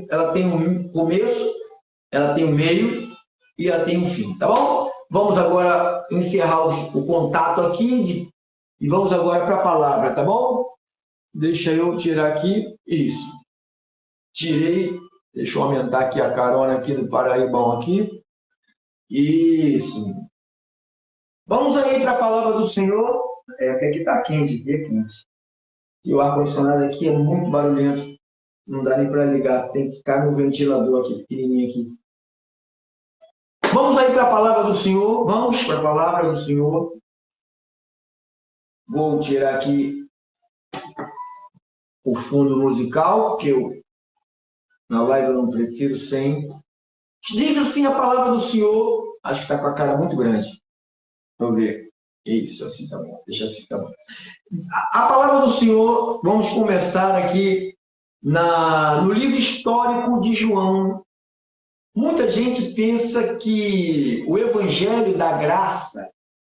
ela tem um começo, ela tem um meio e ela tem um fim, tá bom? Vamos agora encerrar o contato aqui e vamos agora para a palavra, tá bom? Deixa eu tirar aqui, isso. Tirei, deixa eu aumentar aqui a carona aqui do Paraibão aqui. Isso. Vamos aí para a palavra do Senhor. Porque aqui está quente, aqui é quente. E o ar-condicionado aqui é muito barulhento. Não dá nem para ligar, tem que ficar no ventilador aqui, pequenininho aqui. Vamos aí para a palavra do Senhor. Vamos para a palavra do Senhor. Vou tirar aqui o fundo musical, porque na live eu não prefiro sem. Diz assim a palavra do Senhor. Acho que está com a cara muito grande. Vamos ver. Isso, assim tá bom. Deixa assim, tá bom. A palavra do Senhor, vamos começar aqui no livro histórico de João. Muita gente pensa que o Evangelho da Graça,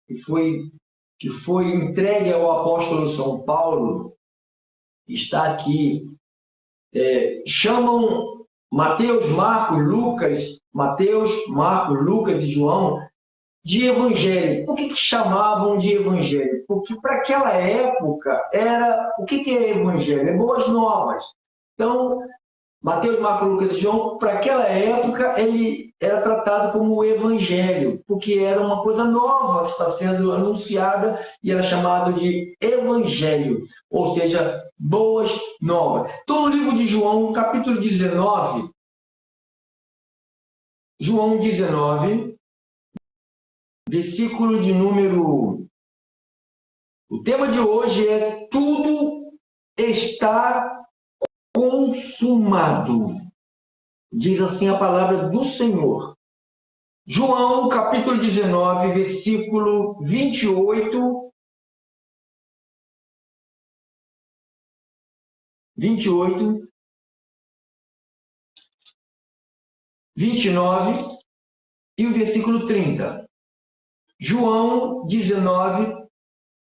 que foi entregue ao apóstolo São Paulo, está aqui. Chamam Mateus, Marcos, Lucas e João de Evangelho. Por que chamavam de Evangelho? Porque para aquela época o que é Evangelho? É boas novas. Então, Mateus, Marcos, Lucas e João, para aquela época, ele era tratado como Evangelho, porque era uma coisa nova que está sendo anunciada e era chamado de Evangelho, ou seja, boas novas. Então, no livro de João, capítulo 19, João 19, versículo de número... O tema de hoje é tudo está consumado. Diz assim a palavra do Senhor. João, capítulo 19, versículo 28, 29 e o versículo 30. João 19,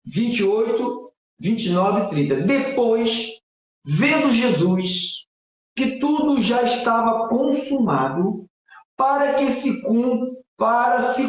28, 29 e 30. Depois, vendo Jesus que tudo já estava consumado, para se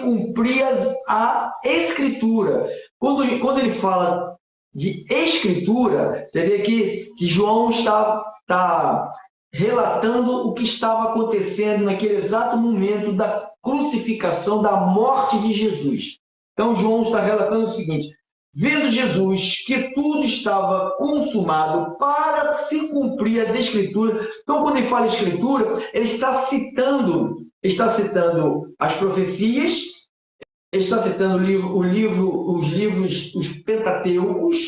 cumprir a Escritura. Quando ele fala de Escritura, você vê que João está relatando o que estava acontecendo naquele exato momento da crucificação, da morte de Jesus. Então, João está relatando o seguinte: vendo Jesus que tudo estava consumado para se cumprir as Escrituras. Então, quando ele fala Escritura, ele está citando as profecias, ele está citando os livros, os Pentateucos,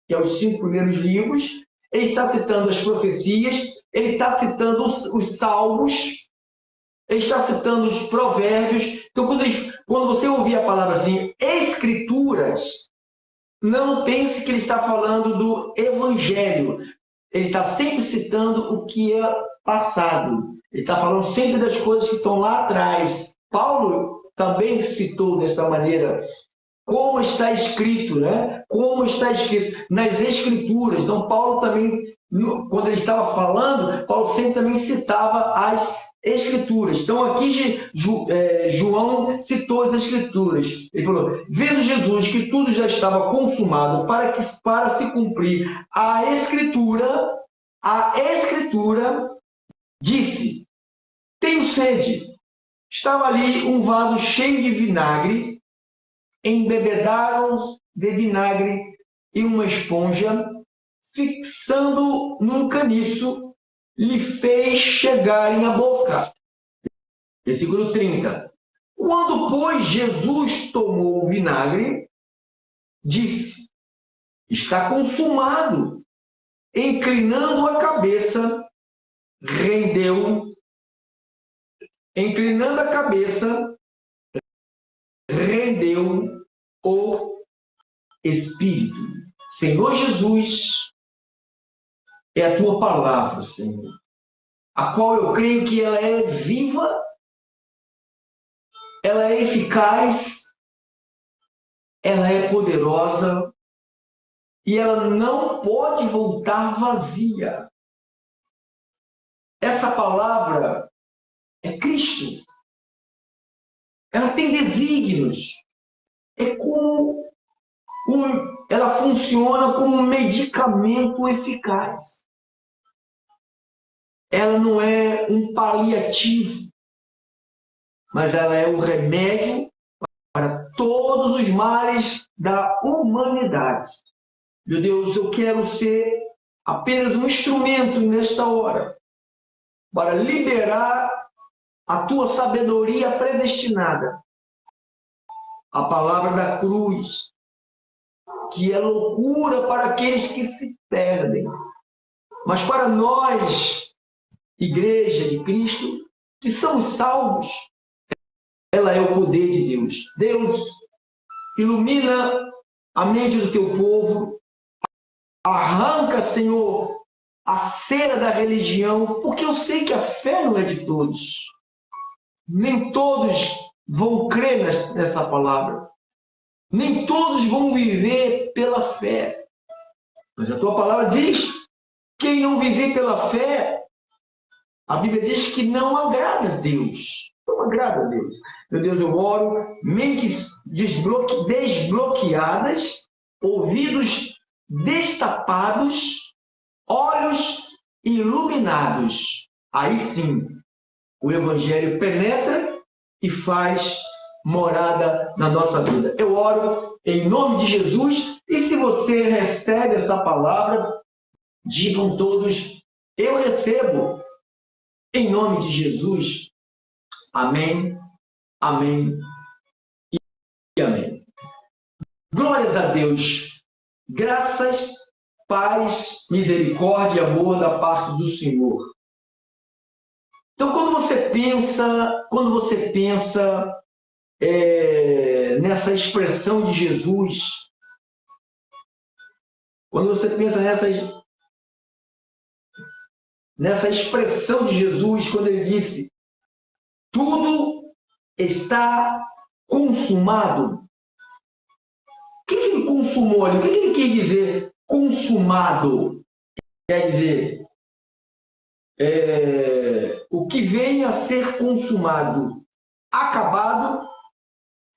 que são os 5 primeiros livros, ele está citando as profecias, ele está citando os Salmos, ele está citando os Provérbios. Então, quando você ouvir a palavra assim, Escrituras, não pense que ele está falando do Evangelho. Ele está sempre citando o que é passado. Ele está falando sempre das coisas que estão lá atrás. Paulo também citou dessa maneira, como está escrito, né? Como está escrito nas Escrituras. Então, Paulo também, quando ele estava falando, Paulo sempre também citava as Escrituras. Então, aqui João citou as Escrituras. Ele falou: vendo Jesus que tudo já estava consumado para se cumprir a Escritura disse: tenho sede. Estava ali um vaso cheio de vinagre, embebedaram de vinagre e uma esponja, fixando num caniço, lhe fez chegarem à boca. Versículo 30. Quando, pois, Jesus tomou o vinagre, disse: está consumado. Inclinando a cabeça, rendeu o Espírito. Senhor Jesus, é a tua palavra, Senhor, a qual eu creio que ela é viva, ela é eficaz, ela é poderosa e ela não pode voltar vazia. essa palavra é Cristo. Ela tem desígnios. É ela funciona como um medicamento eficaz. Ela não é um paliativo, mas ela é o remédio para todos os males da humanidade. Meu Deus, eu quero ser apenas um instrumento nesta hora para liberar a tua sabedoria predestinada. A palavra da cruz, que é loucura para aqueles que se perdem. Mas para nós, Igreja de Cristo, que somos salvos, ela é o poder de Deus. Deus, ilumina a mente do teu povo, arranca, Senhor, a cera da religião, porque eu sei que a fé não é de todos. Nem todos vão crer nessa palavra. Nem todos vão viver pela fé. Mas a tua palavra diz: quem não viver pela fé, a Bíblia diz que não agrada a Deus. Não agrada a Deus. Meu Deus, eu oro, mentes desbloqueadas, ouvidos destapados, olhos iluminados. Aí sim, o Evangelho penetra e faz morada na nossa vida. Eu oro em nome de Jesus, e se você recebe essa palavra, digam todos: eu recebo, em nome de Jesus. Amém, amém e amém. Glórias a Deus, graças, paz, misericórdia e amor da parte do Senhor. Então, quando você pensa nessa expressão de Jesus, quando você pensa nessa expressão de Jesus, quando ele disse: tudo está consumado. O que ele consumou ali? O que ele quer dizer consumado? Quer dizer, o que vem a ser consumado, acabado,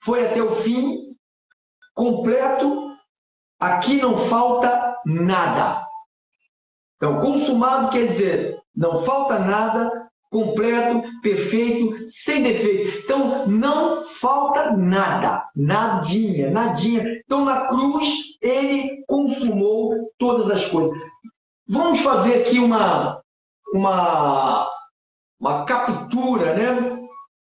foi até o fim, completo, aqui não falta nada. Então, consumado quer dizer, não falta nada, completo, perfeito, sem defeito. Então, não falta nada, nadinha, nadinha. Então, na cruz, ele consumou todas as coisas. Vamos fazer aqui uma captura, né?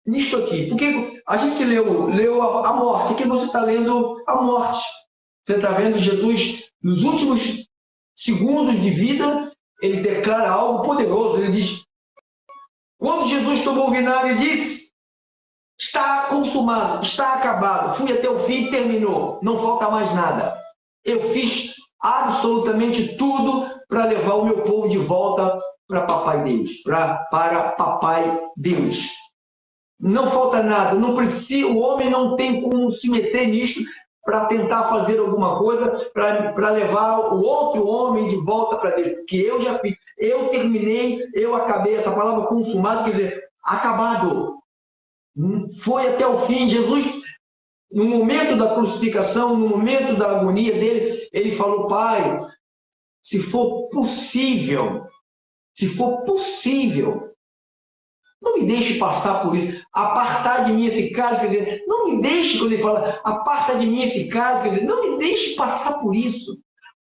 Nisto aqui. Porque a gente leu a morte. Aqui você está lendo a morte. Você está vendo Jesus, nos últimos segundos de vida, ele declara algo poderoso. Ele diz: quando Jesus tomou o vinagre, ele disse: está consumado, está acabado, fui até o fim e terminou, não falta mais nada. Eu fiz absolutamente tudo para levar o meu povo de volta para Papai Deus, para Papai Deus. Não falta nada, não precisa, o homem não tem como se meter nisso para tentar fazer alguma coisa, para levar o outro homem de volta para Deus, porque eu já fiz, eu terminei, eu acabei. Essa palavra consumado quer dizer acabado, foi até o fim. Jesus, no momento da crucificação, no momento da agonia dele, ele falou: Pai, se for possível, não me deixe passar por isso. Apartar de mim esse cálice, quer dizer, não me deixe, quando ele fala, aparta de mim esse cálice, quer dizer, não me deixe passar por isso.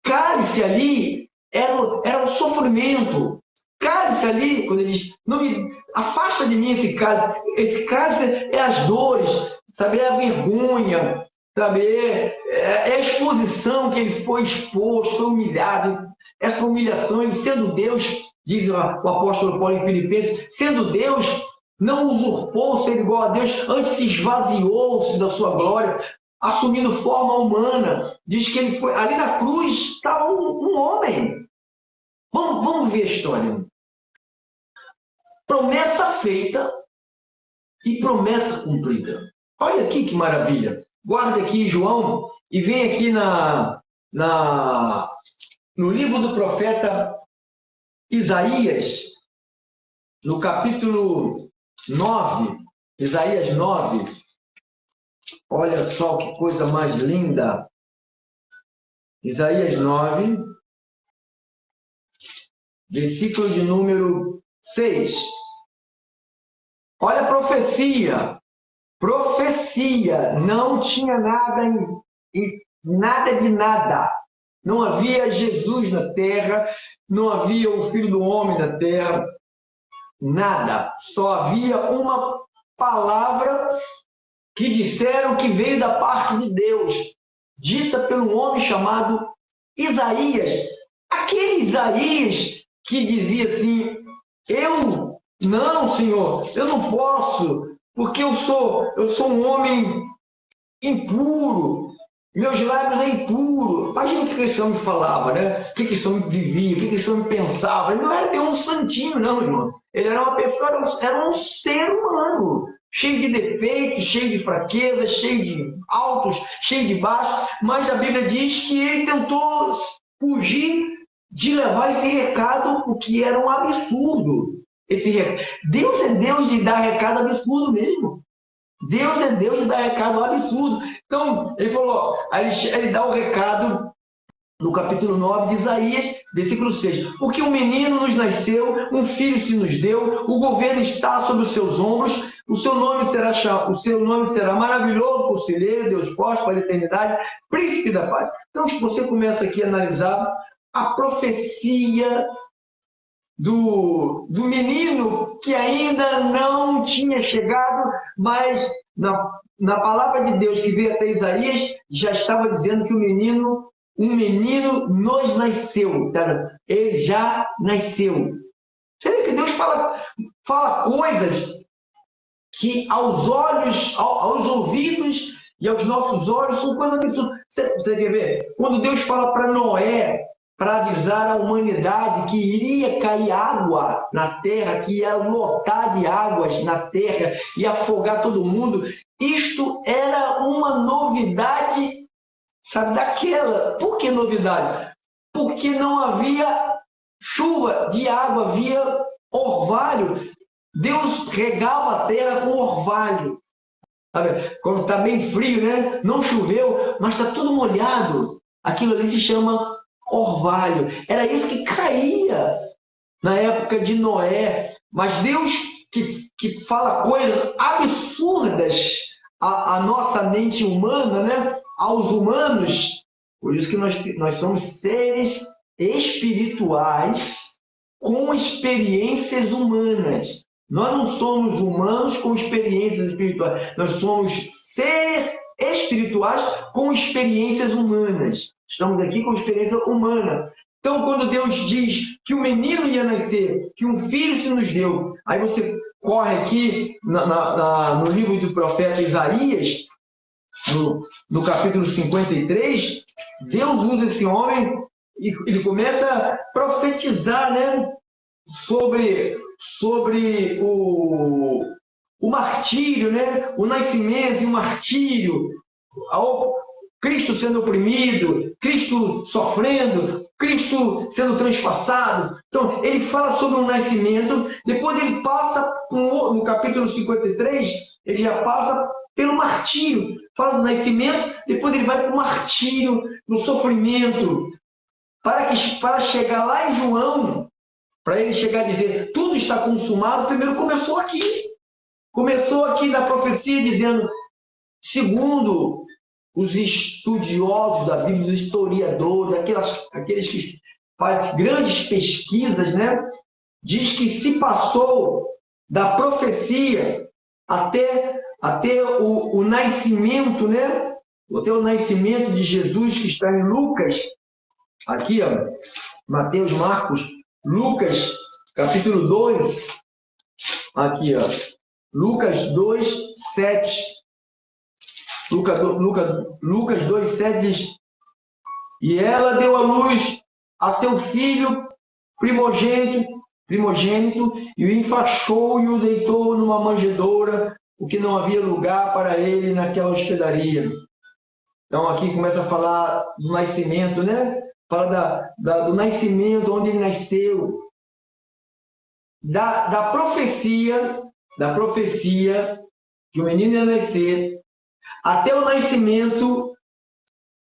Cálice ali era o sofrimento. Cálice ali, quando ele diz, não me afasta de mim esse cálice é as dores, sabe? É a vergonha, sabe? É a exposição que ele foi exposto, foi humilhado. Essa humilhação, ele sendo Deus, diz o apóstolo Paulo em Filipenses, sendo Deus, não usurpou ser igual a Deus, antes se esvaziou-se da sua glória, assumindo forma humana. Diz que ele foi, ali na cruz estava um homem. Vamos ver a história. Promessa feita e promessa cumprida. Olha aqui que maravilha. Guarde aqui João e vem aqui no livro do profeta Isaías, no capítulo 9, Isaías 9, olha só que coisa mais linda. Isaías 9, versículo de número 6. Olha a profecia. Profecia. Não tinha nada, nada de nada. Não havia Jesus na terra, não havia o Filho do Homem na terra, nada. Só havia uma palavra que disseram que veio da parte de Deus, dita por um homem chamado Isaías. Aquele Isaías que dizia assim: não, Senhor, eu não posso, porque eu sou um homem impuro, meus lábios é impuro. Imagina o que esse homem falava, né? O que esse homem vivia, o que esse homem pensava. Ele não era nenhum santinho, não, irmão. Ele era uma pessoa, era um ser humano, cheio de defeitos, cheio de fraquezas, cheio de altos, cheio de baixos. Mas a Bíblia diz que ele tentou fugir de levar esse recado, o que era um absurdo. Deus é Deus de dar recado absurdo mesmo. Deus é Deus de dar recado absurdo. Então, ele falou, ele dá o recado no capítulo 9 de Isaías, versículo 6. Porque um menino nos nasceu, um filho se nos deu, o governo está sobre os seus ombros, o seu nome será maravilhoso, conselheiro, Deus forte para a eternidade, príncipe da paz. Então, se você começa aqui a analisar a profecia do menino que ainda não tinha chegado, mas na palavra de Deus que veio até Isaías, já estava dizendo que um menino nos nasceu, cara. Ele já nasceu. Você vê que Deus fala coisas que aos olhos, aos ouvidos e aos nossos olhos são coisas absurdas. Você quer ver? Quando Deus fala para Noé, para avisar a humanidade que iria cair água na terra, que ia lotar de águas na terra e afogar todo mundo, isto era uma novidade, sabe, daquela. Por que novidade? Porque não havia chuva de água, havia orvalho. Deus regava a terra com orvalho. Sabe? Quando está bem frio, né? Não choveu, mas está tudo molhado. Aquilo ali se chama orvalho. Era isso que caía na época de Noé. Mas Deus que fala coisas absurdas à nossa mente humana, né? Aos humanos. Por isso que nós somos seres espirituais com experiências humanas. Nós não somos humanos com experiências espirituais. Nós somos seres espirituais com experiências humanas. Estamos aqui com experiência humana. Então, quando Deus diz que o menino ia nascer, que um filho se nos deu, aí você corre aqui no livro do profeta Isaías, no capítulo 53, Deus usa esse homem e ele começa a profetizar, né, sobre o martírio, né, o nascimento e o martírio, Cristo sendo oprimido, Cristo sofrendo, Cristo sendo transpassado. Então, ele fala sobre o nascimento, depois ele passa, no capítulo 53, ele já passa pelo martírio, fala do nascimento, depois ele vai para o martírio, no sofrimento, para chegar lá em João, para ele chegar a dizer, tudo está consumado, primeiro começou aqui na profecia, dizendo, segundo os estudiosos da Bíblia, os historiadores, aqueles que fazem grandes pesquisas, né? Diz que se passou da profecia até o nascimento, né? Até o nascimento de Jesus, que está em Lucas, aqui, ó, Mateus, Marcos, Lucas, capítulo 2, aqui, ó, Lucas 2, 7. Lucas 2, 7 diz: e ela deu à luz a seu filho primogênito, e o enfaixou e o deitou numa manjedoura, porque não havia lugar para ele naquela hospedaria. Então aqui começa a falar do nascimento, né? Fala do nascimento, onde ele nasceu. da profecia que o menino ia nascer, até o nascimento,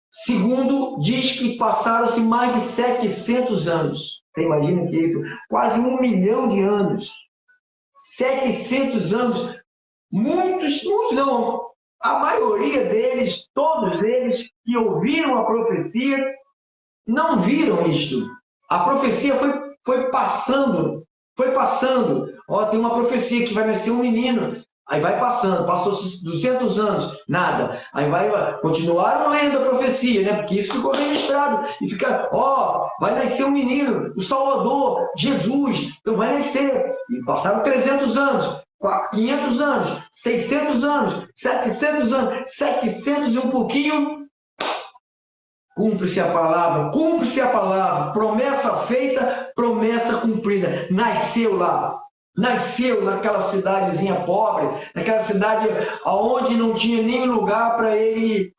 segundo diz que passaram-se mais de 700 anos. Você imagina que é isso? Quase 1 milhão de anos. 700 anos. Muitos não, a maioria deles, todos eles que ouviram a profecia, não viram isto. A profecia foi passando, foi passando. Ó, tem uma profecia que vai nascer um menino. Aí vai passando, passou 200 anos, nada. Aí continuaram lendo a profecia, né? Porque isso ficou registrado. E fica, ó, vai nascer um menino, o Salvador, Jesus. Então vai nascer. E passaram 300 anos, 500 anos, 600 anos, 700 anos, 700 e um pouquinho. Cumpre-se a palavra, promessa feita, promessa cumprida. Nasceu lá. Nasceu naquela cidadezinha pobre, naquela cidade onde não tinha nem lugar para ele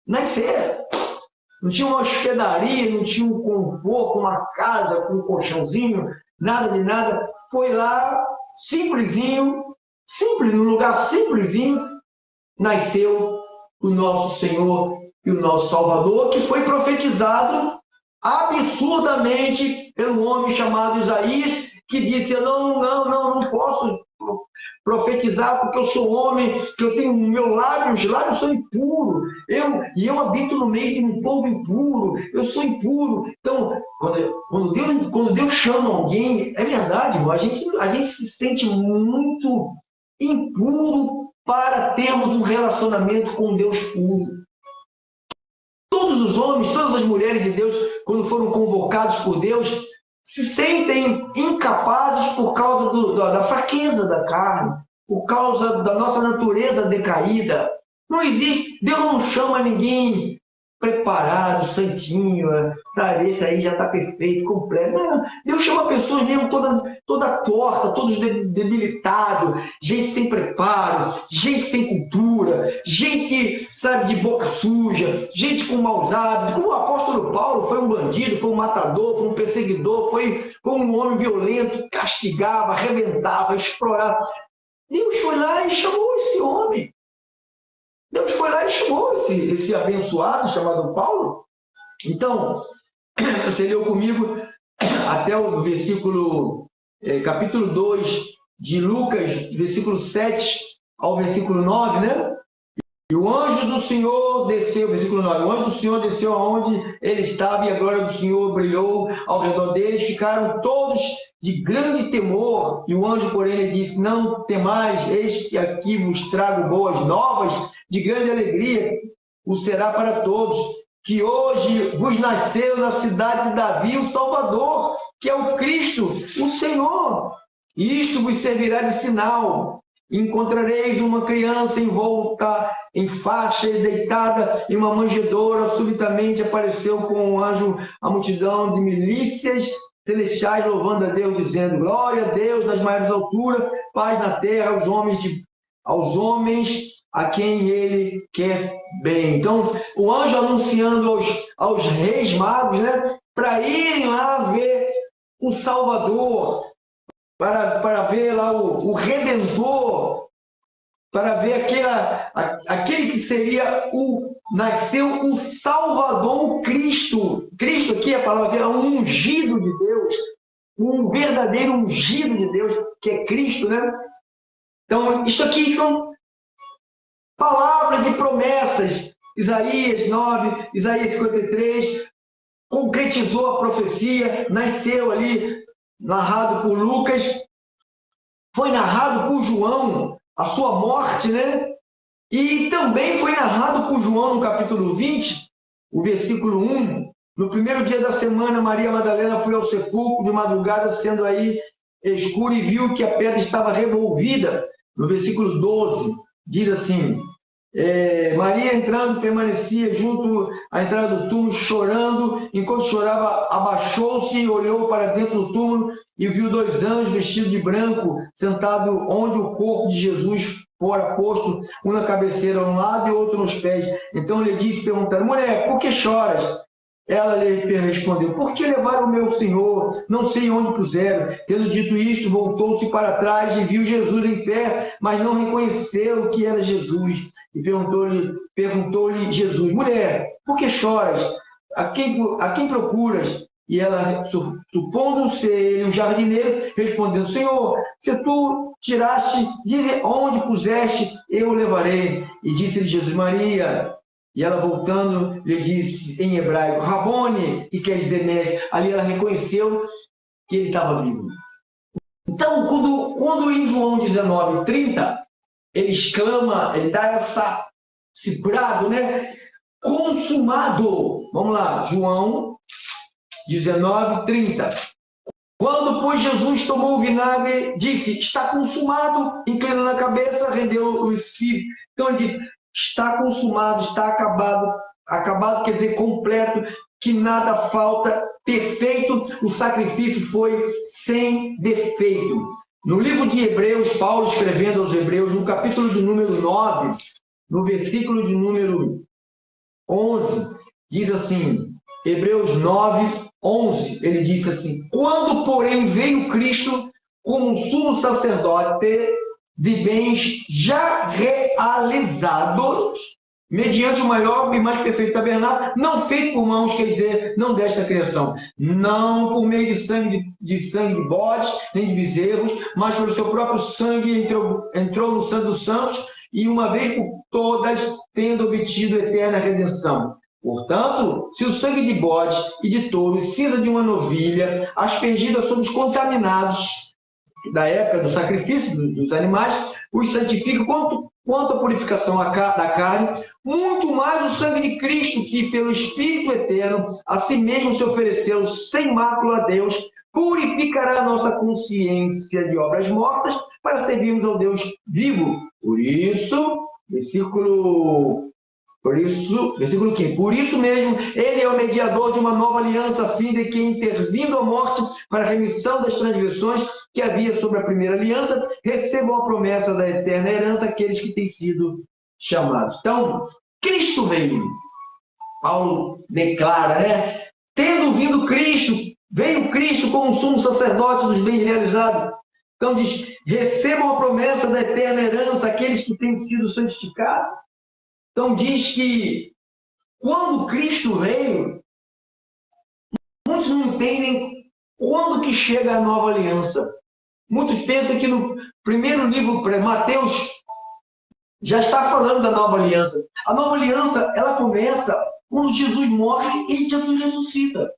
nascer. Não tinha uma hospedaria, não tinha um conforto, uma casa com um colchãozinho, nada de nada. Foi lá, simplesinho, simples, num lugar simplesinho, nasceu o nosso Senhor e o nosso Salvador, que foi profetizado absurdamente pelo homem chamado Isaías, que disse: eu não posso profetizar porque eu sou homem, que eu tenho os lábios são impuros, eu habito no meio de um povo impuro, eu sou impuro. Então, quando Deus chama alguém, é verdade, irmão, a gente se sente muito impuro para termos um relacionamento com Deus puro. Todos os homens, todas as mulheres de Deus, quando foram convocados por Deus, se sentem incapazes por causa da fraqueza da carne, por causa da nossa natureza decaída. Não existe, Deus não chama ninguém preparado, santinho, esse aí já está perfeito, completo. Não, Deus chama pessoas mesmo toda torta, todos debilitados, gente sem preparo, gente sem cultura, gente, sabe, de boca suja, gente com maus hábitos, como o apóstolo Paulo foi um bandido, foi um matador, foi um perseguidor, foi um homem violento, castigava, arrebentava, explorava. Deus foi lá e chamou esse homem. Deus foi lá e chamou esse abençoado chamado Paulo. Então, você leu comigo até o capítulo 2 de Lucas, versículo 7 ao versículo 9, né? E o anjo do Senhor desceu, versículo 9, o anjo do Senhor desceu aonde ele estava e a glória do Senhor brilhou ao redor deles, ficaram todos de grande temor. E o anjo, porém, lhe disse: não temais, eis que aqui vos trago boas novas de grande alegria, o será para todos, que hoje vos nasceu na cidade de Davi o Salvador, que é o Cristo, o Senhor. E isto vos servirá de sinal: encontrareis uma criança envolta em faixa e deitada em uma manjedoura. Subitamente apareceu com um anjo a multidão de milícias celestiais, louvando a Deus, dizendo: glória a Deus nas maiores alturas, paz na terra aos homens a quem ele quer bem. Então, o anjo anunciando aos reis magos, né, para irem lá ver o Salvador, para ver lá o Redentor, para ver aquele que seria nasceu o Salvador, o Cristo. Cristo aqui, a palavra aqui, é um ungido de Deus, um verdadeiro ungido de Deus, que é Cristo, né? Então, isso aqui são palavras de promessas. Isaías 9, Isaías 53, concretizou a profecia, nasceu ali, narrado por Lucas, foi narrado por João, a sua morte, né? E também foi narrado por João no capítulo 20, o versículo 1. No primeiro dia da semana, Maria Madalena foi ao sepulcro de madrugada, sendo aí escuro, e viu que a pedra estava revolvida. No versículo 12, diz assim: Maria, entrando, permanecia junto à entrada do túmulo, chorando. Enquanto chorava, abaixou-se e olhou para dentro do túmulo e viu 2 anjos vestidos de branco, sentados onde o corpo de Jesus fora posto, um na cabeceira a um lado e outro nos pés. Então lhe disse, perguntando: mulher, por que choras? Ela lhe respondeu: por que levaram o meu senhor? Não sei onde puseram. Tendo dito isto, voltou-se para trás e viu Jesus em pé, mas não reconheceu que era Jesus. E perguntou-lhe Jesus: mulher, por que choras? A quem procuras? E ela, supondo ser ele um jardineiro, respondeu: Senhor, se tu tiraste, de onde puseste, eu o levarei. E disse-lhe Jesus: Maria. E ela, voltando, lhe disse em hebraico: Rabone, que quer dizer mestre. Ali ela reconheceu que ele estava vivo. Então, quando em João 19:30, ele exclama, ele dá esse brado, né? Consumado. Vamos lá, João 19:30. Quando, pois, Jesus tomou o vinagre, disse: está consumado, inclinando a cabeça, rendeu o espírito. Então ele disse: está consumado, está acabado. Acabado quer dizer completo, que nada falta, perfeito. O sacrifício foi sem defeito. No livro de Hebreus, Paulo escrevendo aos Hebreus, no capítulo de número 9, no versículo de número 11, diz assim, Hebreus 9, 11, ele disse assim: quando, porém, veio Cristo como um sumo sacerdote de bens já realizados, mediante o maior e mais perfeito tabernáculo, não feito por mãos, quer dizer, não desta criação, não por meio de sangue de bodes, nem de bezerros, mas pelo seu próprio sangue entrou no Santo dos Santos, e uma vez por todas, tendo obtido eterna redenção. Portanto, se o sangue de bodes e de touros, cinza de uma novilha, aspergida sobre os contaminados da época do sacrifício dos animais, os santifica quanto à purificação da carne, muito mais o sangue de Cristo, que pelo Espírito Eterno a si mesmo se ofereceu sem mácula a Deus, purificará a nossa consciência de obras mortas para servirmos ao Deus vivo. Por isso, versículo 15. Por isso mesmo, ele é o mediador de uma nova aliança, a fim de que, intervindo a morte para a remissão das transgressões que havia sobre a primeira aliança, recebam a promessa da eterna herança aqueles que têm sido chamados. Então, Cristo veio. Paulo declara, né? Tendo vindo Cristo, veio Cristo como sumo sacerdote dos bens realizados. Então diz: recebam a promessa da eterna herança aqueles que têm sido santificados. Então diz que quando Cristo veio, muitos não entendem quando que chega a nova aliança. Muitos pensam que no primeiro livro, Mateus, já está falando da nova aliança. A nova aliança, ela começa quando Jesus morre e Jesus ressuscita.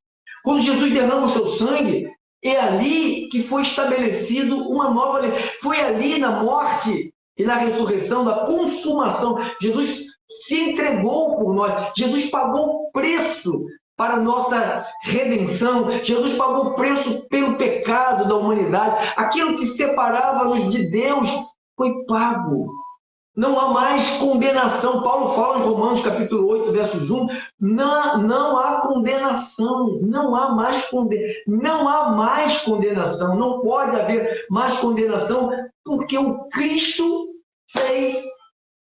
Quando Jesus derrama o seu sangue, é ali que foi estabelecido uma nova aliança. Foi ali na morte e na ressurreição, da consumação. Jesus se entregou por nós. Jesus pagou o preço para a nossa redenção. Jesus pagou o preço pelo pecado da humanidade. Aquilo que separava-nos de Deus foi pago. Não há mais condenação. Paulo fala em Romanos capítulo 8, versos 1, não há condenação, não há mais condenação, não pode haver mais condenação, porque o Cristo fez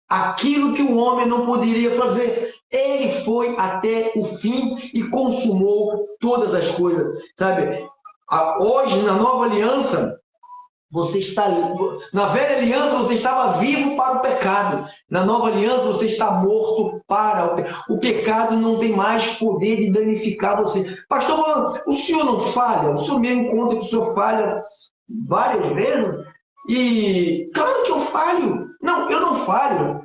aquilo que o homem não poderia fazer. Ele foi até o fim e consumou todas as coisas. Sabe? Hoje, na nova aliança, você está, na velha aliança você estava vivo para o pecado. Na nova aliança você está morto para o pecado. Não tem mais poder de danificar você. Pastor, o senhor não falha? O senhor mesmo conta que o senhor falha várias vezes? E claro que eu falho. Não, eu não falho.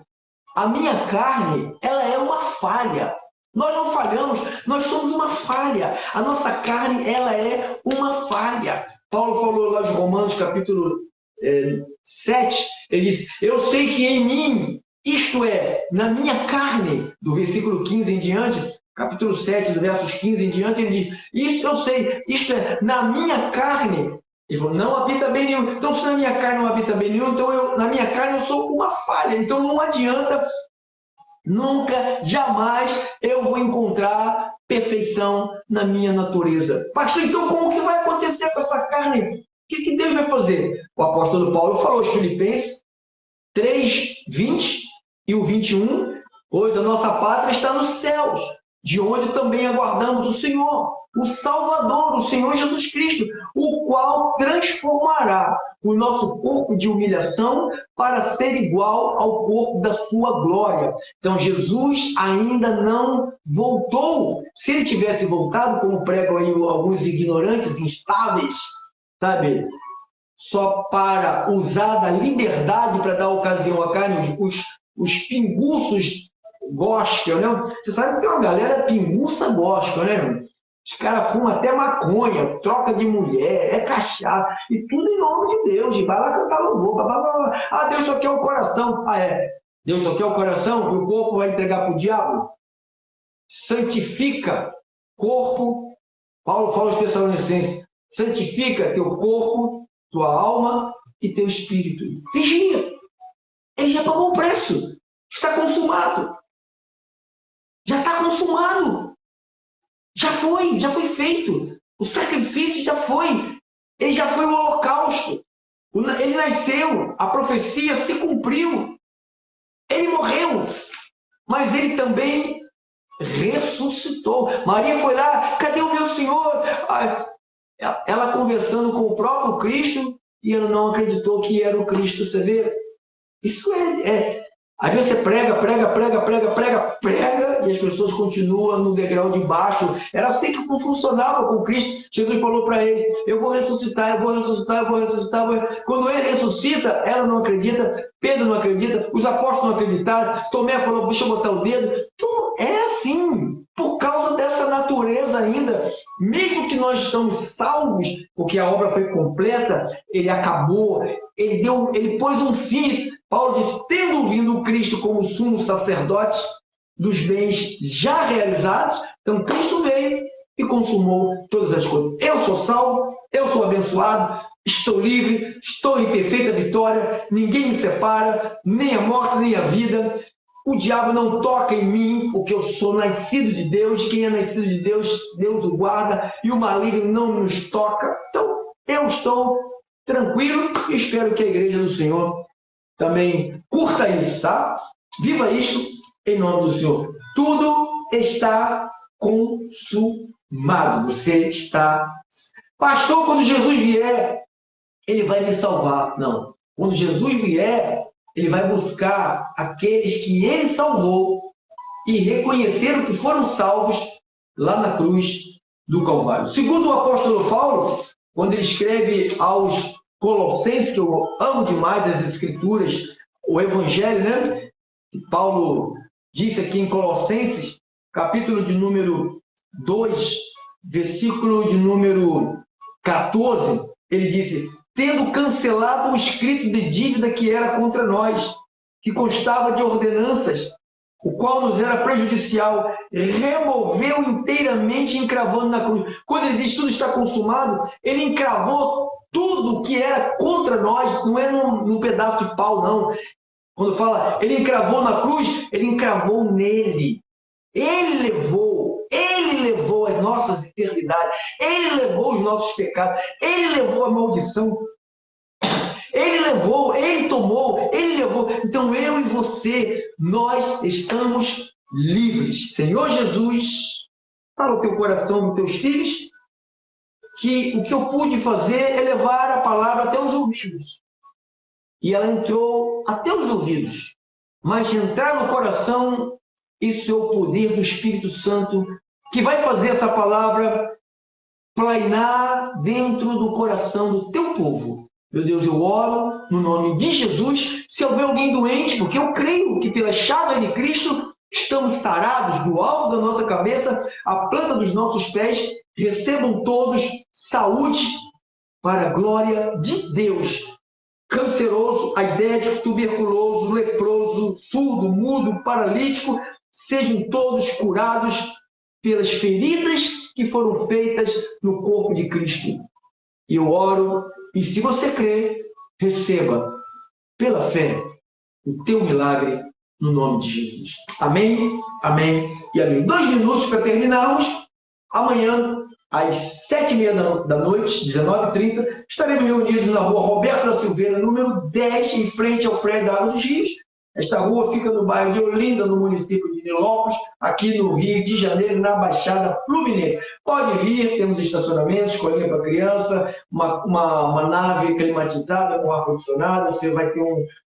A minha carne, ela é uma falha. Nós não falhamos, nós somos uma falha. A nossa carne, ela é uma falha. Paulo falou lá de Romanos, capítulo 7, ele diz: eu sei que em mim, isto é, na minha carne, do versículo 15 em diante, capítulo 7, do versos 15 em diante, ele diz: isso eu sei, isto é, na minha carne. Ele falou: não habita bem nenhum. Então, se na minha carne não habita bem nenhum, então na minha carne eu sou uma falha. Então, não adianta, nunca, jamais eu vou encontrar perfeição na minha natureza. Pastor, então como que vai acontecer com essa carne? O que Deus vai fazer? O apóstolo Paulo falou aos Filipenses 3, 20 e o 21, pois a nossa pátria está nos céus, de onde também aguardamos o Senhor, o Salvador, o Senhor Jesus Cristo, o qual transformará o nosso corpo de humilhação para ser igual ao corpo da sua glória. Então, Jesus ainda não voltou. Se ele tivesse voltado, como pregam aí alguns ignorantes, instáveis, sabe? Só para usar da liberdade para dar ocasião à carne, os pinguços gospel, né? Você sabe que tem uma galera pinguça gospel, né? Os caras fumam até maconha, troca de mulher, é cachaça, e tudo em nome de Deus. E vai lá cantar louvor. Blá, blá, blá. Ah, Deus só quer o coração. Ah, é. Deus só quer o coração e o corpo vai entregar para o diabo? Santifica corpo. Paulo fala aos Tessalonicenses: santifica teu corpo, tua alma e teu espírito. Vigia. Ele já pagou o preço. Está consumado. Já está consumado. Já foi feito. O sacrifício já foi. Ele já foi o holocausto. Ele nasceu. A profecia se cumpriu. Ele morreu. Mas ele também ressuscitou. Maria foi lá: cadê o meu Senhor? Ela conversando com o próprio Cristo e ela não acreditou que era o Cristo. Você vê? Isso Às vezes você prega, e as pessoas continuam no degrau de baixo. Era assim que funcionava com Cristo. Jesus falou para ele: eu vou ressuscitar, eu vou ressuscitar, eu vou ressuscitar. Quando ele ressuscita, ela não acredita, Pedro não acredita, os apóstolos não acreditaram, Tomé falou: deixa eu botar o dedo. Então, é assim, por causa dessa natureza ainda. Mesmo que nós estamos salvos, porque a obra foi completa, ele acabou, ele pôs um fim. Paulo diz: tendo vindo Cristo como sumo sacerdote dos bens já realizados, então Cristo veio e consumou todas as coisas. Eu sou salvo, eu sou abençoado, estou livre, estou em perfeita vitória, ninguém me separa, nem a morte, nem a vida. O diabo não toca em mim, porque eu sou nascido de Deus. Quem é nascido de Deus, Deus o guarda, e o maligno não nos toca. Então, eu estou tranquilo e espero que a igreja do Senhor também curta isso, tá? Viva isso em nome do Senhor. Tudo está consumado. Você está... Pastor, quando Jesus vier, ele vai me salvar. Não. Quando Jesus vier, ele vai buscar aqueles que ele salvou e reconheceram que foram salvos lá na cruz do Calvário. Segundo o apóstolo Paulo, quando ele escreve aos Colossenses, que eu amo demais as Escrituras, o Evangelho, né? Paulo disse aqui em Colossenses, capítulo de número 2, versículo de número 14, ele disse: tendo cancelado o escrito de dívida que era contra nós, que constava de ordenanças, o qual nos era prejudicial, removeu inteiramente, encravando na cruz. Quando ele diz tudo está consumado, ele encravou tudo que era contra nós, não é num pedaço de pau, não. Quando fala, ele encravou na cruz, ele encravou nele. Ele levou as nossas enfermidades, ele levou os nossos pecados, ele levou a maldição, ele levou, ele tomou, ele levou. Então eu e você, nós estamos livres. Senhor Jesus, fala o teu coração dos teus filhos, que o que eu pude fazer é levar a palavra até os ouvidos. E ela entrou até os ouvidos. Mas entrar no coração, isso é o poder do Espírito Santo, que vai fazer essa palavra plainar dentro do coração do teu povo. Meu Deus, eu oro no nome de Jesus. Se houver alguém doente, porque eu creio que pela chave de Cristo estamos sarados do alto da nossa cabeça à planta dos nossos pés. Recebam todos saúde para a glória de Deus. Canceroso, aidético, tuberculoso, leproso, surdo, mudo, paralítico, sejam todos curados pelas feridas que foram feitas no corpo de Cristo. E eu oro, e se você crer, receba pela fé o teu milagre no nome de Jesus. Amém, amém e amém. 2 minutos para terminarmos. Amanhã, às 7h30 da noite, 19h30, estaremos reunidos na rua Roberto da Silveira, número 10, em frente ao prédio da Água dos Rios, Esta rua fica no bairro de Olinda, no município de Nilópolis, aqui no Rio de Janeiro, na Baixada Fluminense. Pode vir, temos estacionamentos, escolinha para criança, uma nave climatizada com ar-condicionado, você vai ter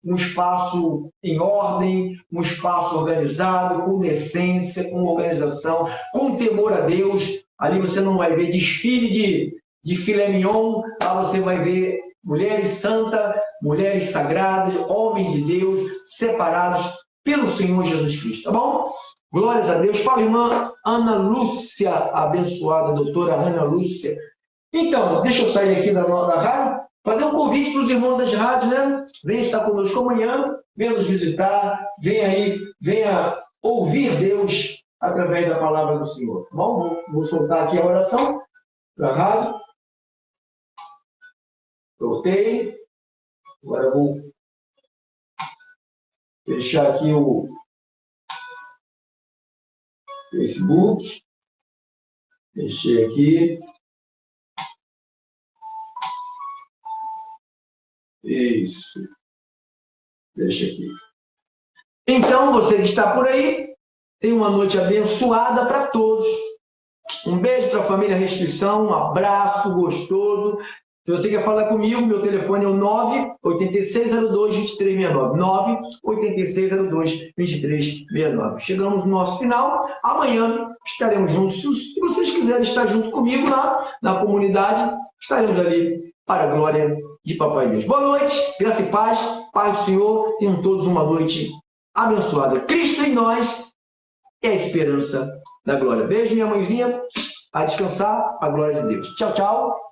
um espaço em ordem, um espaço organizado, com decência, com organização, com temor a Deus. Ali você não vai ver desfile de filé mignon, lá você vai ver mulheres santas, mulheres sagradas, homens de Deus, separados pelo Senhor Jesus Cristo, tá bom? Glórias a Deus. Fala, irmã Ana Lúcia, abençoada, doutora Ana Lúcia. Então, deixa eu sair aqui da rádio, fazer um convite para os irmãos das rádios, né? Venha estar conosco amanhã, venha nos visitar, venha ouvir Deus através da palavra do Senhor, tá bom? Vou soltar aqui a oração para a rádio. Soltei. Agora eu vou fechar aqui o Facebook. Fechei aqui. Isso. Deixa aqui. Então, você que está por aí, tenha uma noite abençoada para todos. Um beijo para a família Restrição, um abraço gostoso. Se você quer falar comigo, meu telefone é o 98602-2369. 98602-2369. Chegamos no nosso final. Amanhã estaremos juntos. Se vocês quiserem estar junto comigo lá na comunidade, estaremos ali para a glória de Papai Deus. Boa noite, graça e paz. Paz do Senhor. Tenham todos uma noite abençoada. Cristo em nós é a esperança da glória. Beijo, minha mãezinha. A descansar, a glória de Deus. Tchau, tchau.